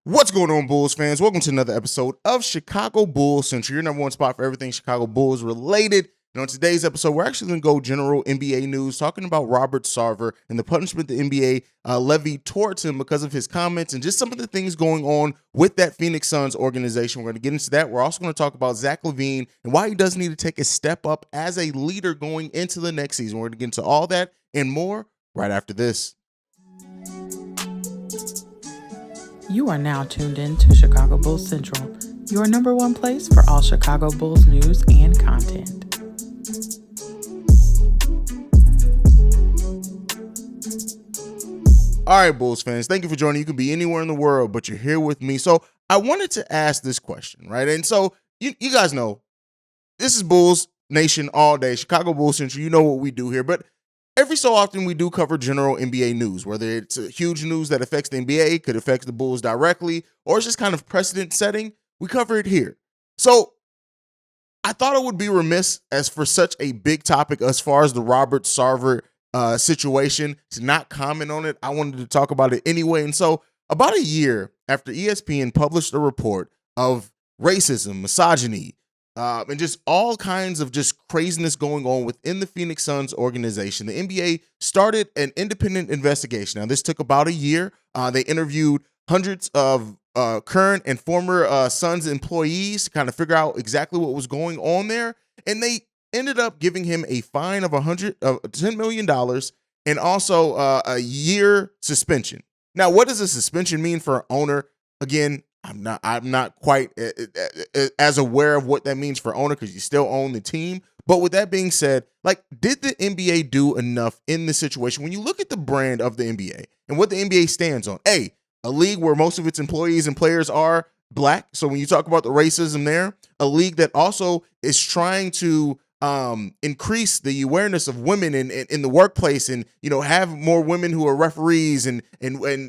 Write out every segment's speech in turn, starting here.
What's going on, Bulls fans? Welcome to another episode of Chicago Bulls Central, your number one spot for everything Chicago Bulls related. And on today's episode, we're actually going to go general NBA news, talking about Robert Sarver and the punishment the NBA levied towards him because of his comments and just some of the things going on with that Phoenix Suns organization. We're going to get into that. We're also going to talk about Zach LaVine and why he does need to take a step up as a leader going into the next season. We're going to get into all that and more right after this. You are now tuned in to Chicago Bulls Central, your number one place for all Chicago Bulls news and content. All right, Bulls fans, thank you for joining. You can be anywhere in the world, but you're here with me. So I wanted to ask this question, right? And so you guys know, this is Bulls Nation all day, Chicago Bulls Central. You know what we do here, but every so often we do cover general NBA news, whether it's a huge news that affects the NBA, could affect the Bulls directly, or it's just kind of precedent setting. We cover it here. So I thought it would be remiss as for such a big topic as far as the Robert Sarver situation to not comment on it. I wanted to talk about it anyway. And so about a year after ESPN published a report of racism, misogyny, and just all kinds of just craziness going on within the Phoenix Suns organization, the NBA started an independent investigation. Now, this took about a year. They interviewed hundreds of current and former Suns employees to kind of figure out exactly what was going on there. And they ended up giving him a fine of $10 million and also a year suspension. Now, what does a suspension mean for an owner? Again, I'm not quite as aware of what that means for owner because you still own the team. But with that being said, like, did the NBA do enough in this situation? When you look at the brand of the NBA and what the NBA stands on, a league where most of its employees and players are black. So when you talk about the racism there, a league that also is trying to increase the awareness of women in the workplace, and have more women who are referees and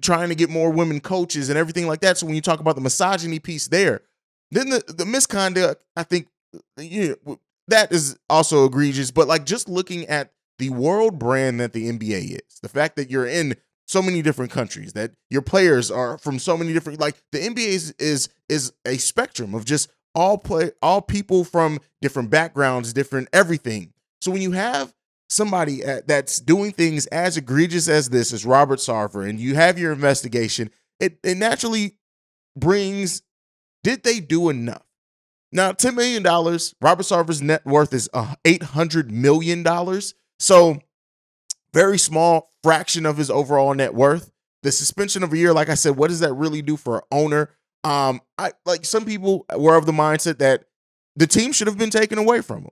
trying to get more women coaches and everything like that. So when you talk about the misogyny piece there, then the misconduct, I think that is also egregious. But like, just looking at the world brand that the NBA is, the fact that you're in so many different countries, that your players are from so many different, like, the NBA is a spectrum of just all people from different backgrounds, different everything. So when you have somebody that's doing things as egregious as this, as Robert Sarver, and you have your investigation, it naturally brings, did they do enough? Now, $10 million, Robert Sarver's net worth is $800 million. So very small fraction of his overall net worth. The suspension of a year, like I said, what does that really do for an owner? Some people were of the mindset that the team should have been taken away from him.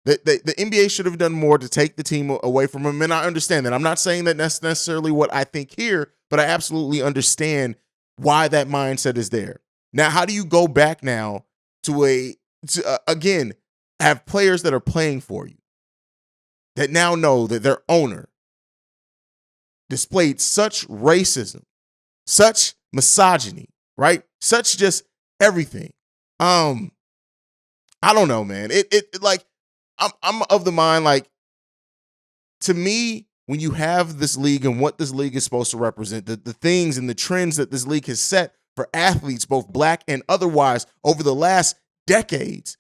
The NBA should have done more to take the team away from him. And I understand that. I'm not saying that that's necessarily what I think here, but I absolutely understand why that mindset is there. Now, how do you go back now to again, have players that are playing for you that now know that their owner displayed such racism, such misogyny, right? Such just everything. I don't know, man. It like, I'm of the mind, like, to me, when you have this league and what this league is supposed to represent, the things and the trends that this league has set for athletes, both black and otherwise, over the last decades,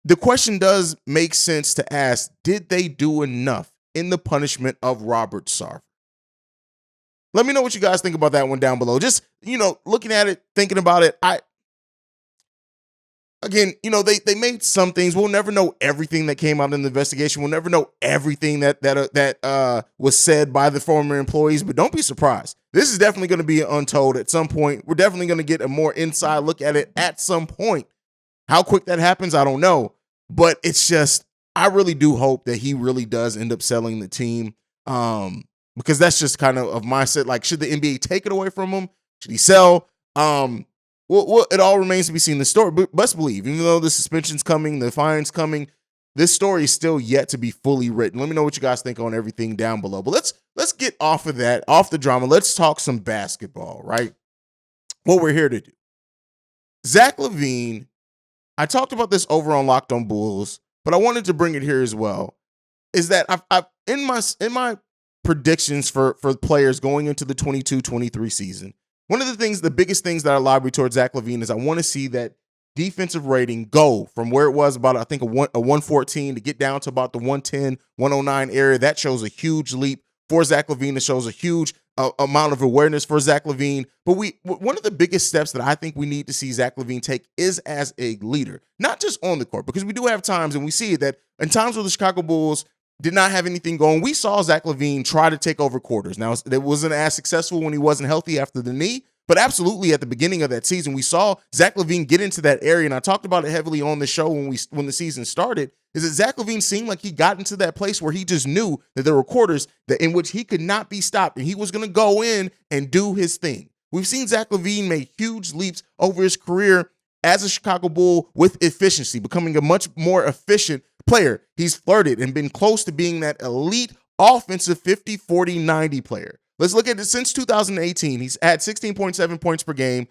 the question does make sense to ask, did they do enough in the punishment of Robert Sarver? Let me know what you guys think about that one down below. Just, looking at it, thinking about it, they made some things. We'll never know everything that came out in the investigation. We'll never know everything that was said by the former employees, but don't be surprised. This is definitely going to be untold at some point. We're definitely going to get a more inside look at it at some point. How quick that happens, I don't know. But it's just, I really do hope that he really does end up selling the team. Because that's just kind of mindset. Like, should the NBA take it away from him? Should he sell? Well, it all remains to be seen. The story, but best believe, even though the suspension's coming, the fine's coming, this story is still yet to be fully written. Let me know what you guys think on everything down below. But let's get off of that, off the drama. Let's talk some basketball, right? What we're here to do. Zach LaVine, I talked about this over on Locked on Bulls, but I wanted to bring it here as well. Is that I've in my predictions for players going into the 22-23 season, One of the biggest things that I lobby towards Zach LaVine is I want to see that defensive rating go from where it was about, I think, a 114 to get down to about the 110, 109 area. That shows a huge leap for Zach LaVine. It shows a huge amount of awareness for Zach LaVine. But one of the biggest steps that I think we need to see Zach LaVine take is as a leader, not just on the court, because we do have times, and we see that in times where the Chicago Bulls did not have anything going, we saw Zach LaVine try to take over quarters. Now, it wasn't as successful when he wasn't healthy after the knee, but absolutely at the beginning of that season, we saw Zach LaVine get into that area, and I talked about it heavily on the show when the season started, is that Zach LaVine seemed like he got into that place where he just knew that there were quarters that in which he could not be stopped, and he was going to go in and do his thing. We've seen Zach LaVine make huge leaps over his career as a Chicago Bull with efficiency, becoming a much more efficient player. He's flirted and been close to being that elite offensive 50, 40, 90 player. Let's look at it. Since 2018, he's had 16.7 points per game.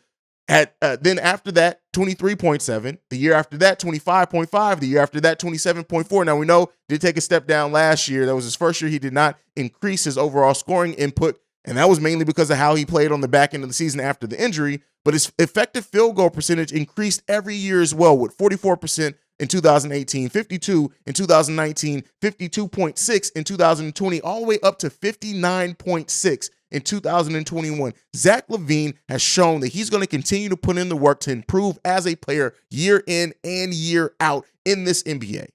Then after that, 23.7. The year after that, 25.5. The year after that, 27.4. Now we know did take a step down last year. That was his first year. He did not increase his overall scoring input, and that was mainly because of how he played on the back end of the season after the injury. But his effective field goal percentage increased every year as well, with 44% in 2018, 52 in 2019, 52.6 in 2020, all the way up to 59.6 in 2021. Zach LaVine has shown that he's going to continue to put in the work to improve as a player year in and year out in this NBA.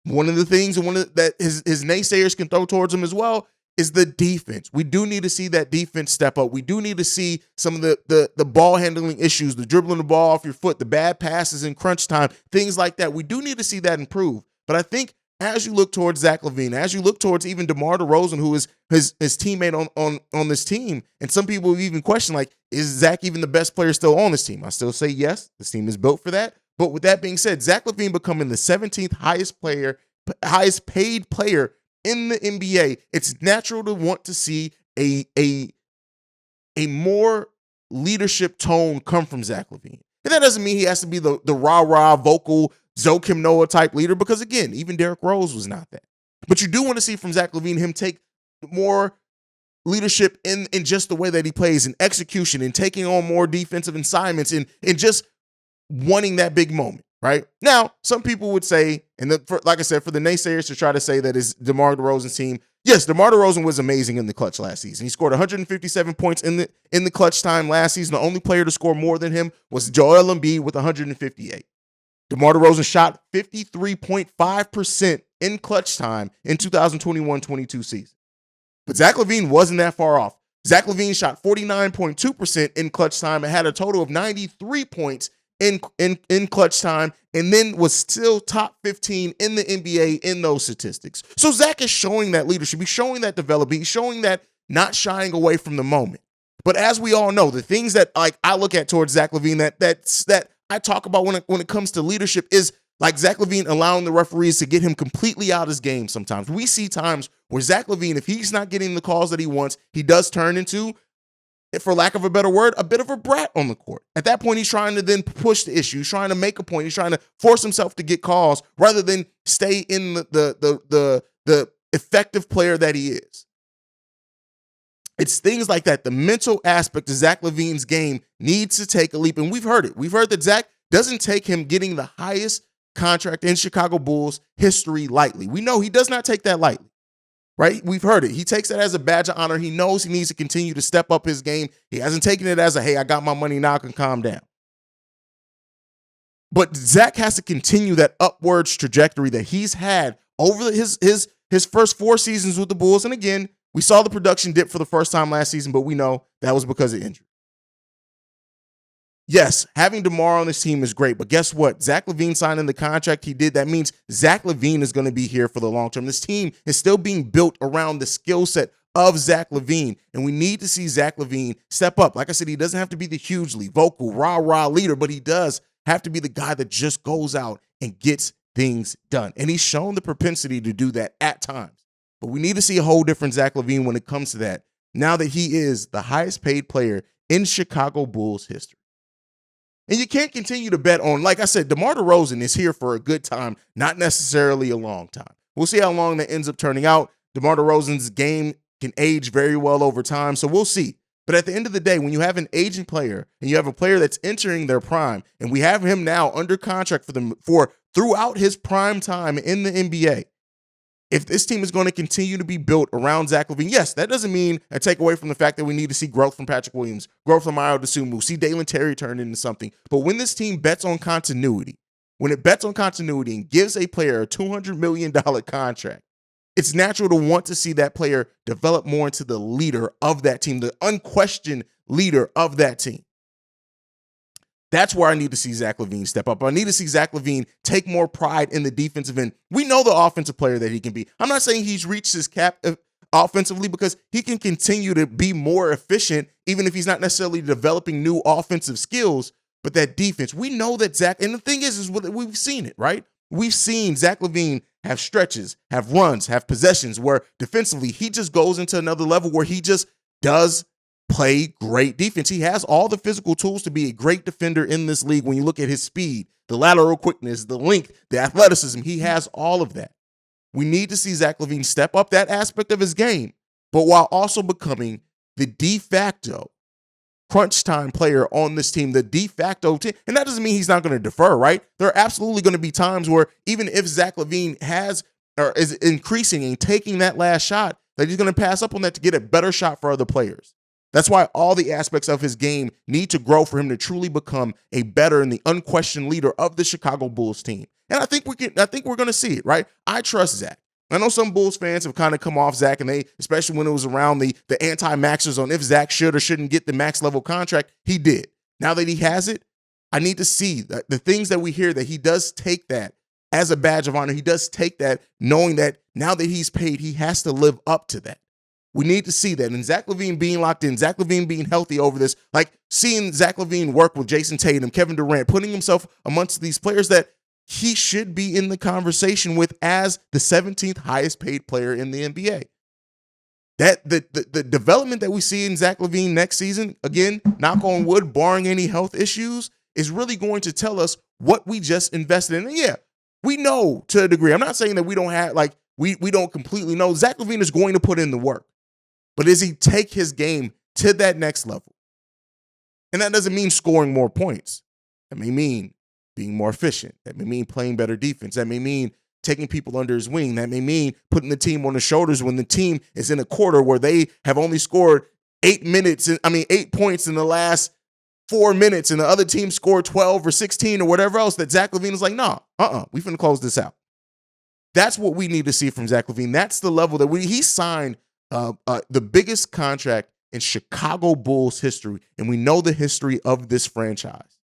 One of the things that his naysayers can throw towards him as well is the defense. We do need to see that defense step up. We do need to see some of the ball handling issues, the dribbling the ball off your foot, the bad passes in crunch time, things like that. We do need to see that improve. But I think as you look towards Zach LaVine, as you look towards even DeMar DeRozan, who is his teammate on this team, and some people have even questioned, like, is Zach even the best player still on this team? I still say yes. This team is built for that. But with that being said, Zach LaVine becoming the 17th highest paid player in the NBA, it's natural to want to see a more leadership tone come from Zach LaVine. And that doesn't mean he has to be the rah-rah vocal Joakim Noah type leader, because again, even Derrick Rose was not that. But you do want to see from Zach LaVine him take more leadership in just the way that he plays, and execution, and taking on more defensive assignments, and just wanting that big moment. Right now, some people would say, and like I said, for the naysayers to try to say that it's DeMar DeRozan's team. Yes, DeMar DeRozan was amazing in the clutch last season. He scored 157 points in the clutch time last season. The only player to score more than him was Joel Embiid with 158. DeMar DeRozan shot 53.5% in clutch time in 2021-22 season. But Zach LaVine wasn't that far off. Zach LaVine shot 49.2% in clutch time and had a total of 93 points in clutch time, and then was still top 15 in the NBA in those statistics. So Zach is showing that leadership. He's showing that development. He's showing that not shying away from the moment. But as we all know, the things that I look at towards Zach LaVine that I talk about when it comes to leadership is like Zach LaVine allowing the referees to get him completely out of his game sometimes. We see times where Zach LaVine, if he's not getting the calls that he wants, he does turn into, for lack of a better word, a bit of a brat on the court. At that point, he's trying to then push the issue. He's trying to make a point. He's trying to force himself to get calls rather than stay in the effective player that he is. It's things like that. The mental aspect of Zach LaVine's game needs to take a leap, and we've heard it. We've heard that Zach doesn't take him getting the highest contract in Chicago Bulls history lightly. We know he does not take that lightly. Right? We've heard it. He takes that as a badge of honor. He knows he needs to continue to step up his game. He hasn't taken it as a, hey, I got my money now, I can calm down. But Zach has to continue that upwards trajectory that he's had over his first 4 seasons with the Bulls. And again, we saw the production dip for the first time last season, but we know that was because of injury. Yes, having DeMar on this team is great, but guess what? Zach LaVine signing the contract he did, that means Zach LaVine is going to be here for the long term. This team is still being built around the skill set of Zach LaVine, and we need to see Zach LaVine step up. Like I said, he doesn't have to be the hugely vocal, rah-rah leader, but he does have to be the guy that just goes out and gets things done. And he's shown the propensity to do that at times. But we need to see a whole different Zach LaVine when it comes to that, now that he is the highest paid player in Chicago Bulls history. And you can't continue to bet on, like I said, DeMar DeRozan is here for a good time, not necessarily a long time. We'll see how long that ends up turning out. DeMar DeRozan's game can age very well over time, so we'll see. But at the end of the day, when you have an aging player and you have a player that's entering their prime, and we have him now under contract for throughout his prime time in the NBA, if this team is going to continue to be built around Zach LaVine, yes, that doesn't mean a take away from the fact that we need to see growth from Patrick Williams, growth from Ayo Dosunmu, see Dalen Terry turn into something. But when this team bets on continuity, when it bets on continuity and gives a player a $200 million contract, it's natural to want to see that player develop more into the leader of that team, the unquestioned leader of that team. That's where I need to see Zach LaVine step up. I need to see Zach LaVine take more pride in the defensive end. We know the offensive player that he can be. I'm not saying he's reached his cap offensively, because he can continue to be more efficient, even if he's not necessarily developing new offensive skills. But that defense, we know that Zach, and the thing is we've seen it, right? We've seen Zach LaVine have stretches, have runs, have possessions where defensively he just goes into another level where he just does play great defense. He has all the physical tools to be a great defender in this league. When you look at his speed, the lateral quickness, the length, the athleticism, he has all of that. We need to see Zach LaVine step up that aspect of his game, but while also becoming the de facto crunch time player on this team, the de facto team. And that doesn't mean he's not going to defer, right? There are absolutely going to be times where even if Zach LaVine has or is increasing and taking that last shot, that he's going to pass up on that to get a better shot for other players. That's why all the aspects of his game need to grow for him to truly become a better and the unquestioned leader of the Chicago Bulls team. And I think we're going to see it, right? I trust Zach. I know some Bulls fans have kind of come off Zach, and they, especially when it was around the anti-maxers on if Zach should or shouldn't get the max level contract, he did. Now that he has it, I need to see the things that we hear, that he does take that as a badge of honor. He does take that knowing that now that he's paid, he has to live up to that. We need to see that. And Zach LaVine being locked in, Zach LaVine being healthy over this, like seeing Zach LaVine work with Jason Tatum, Kevin Durant, putting himself amongst these players that he should be in the conversation with as the 17th highest paid player in the NBA. That the development that we see in Zach LaVine next season, again, knock on wood, barring any health issues, is really going to tell us what we just invested in. And yeah, we know to a degree. I'm not saying that we don't have, like, we don't completely know. Zach LaVine is going to put in the work. But does he take his game to that next level? And that doesn't mean scoring more points. That may mean being more efficient. That may mean playing better defense. That may mean taking people under his wing. That may mean putting the team on the shoulders when the team is in a quarter where they have only scored 8 points in the last 4 minutes, and the other team scored 12 or 16 or whatever else, that Zach LaVine is like, we finna close this out. That's what we need to see from Zach LaVine. That's the level that he signed the biggest contract in Chicago Bulls history, and we know the history of this franchise.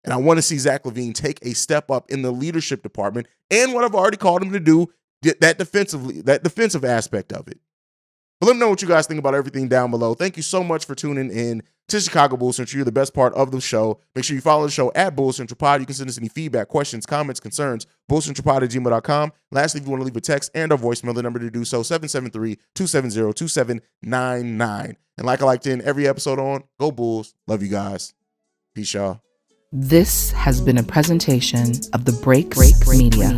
And I want to see Zach LaVine take a step up in the leadership department and what I've already called him to do, that defensive aspect of it. But let me know what you guys think about everything down below. Thank you so much for tuning in to Chicago Bulls Central. You're the best part of the show. Make sure you follow the show at Bulls Central Pod. You can send us any feedback, questions, comments, concerns, bullscentralpod@gmail.com. Lastly, if you want to leave a text and a voicemail, the number to do so, 773-270-2799. And like I like to end every episode on, go Bulls. Love you guys. Peace, y'all. This has been a presentation of the Break Media.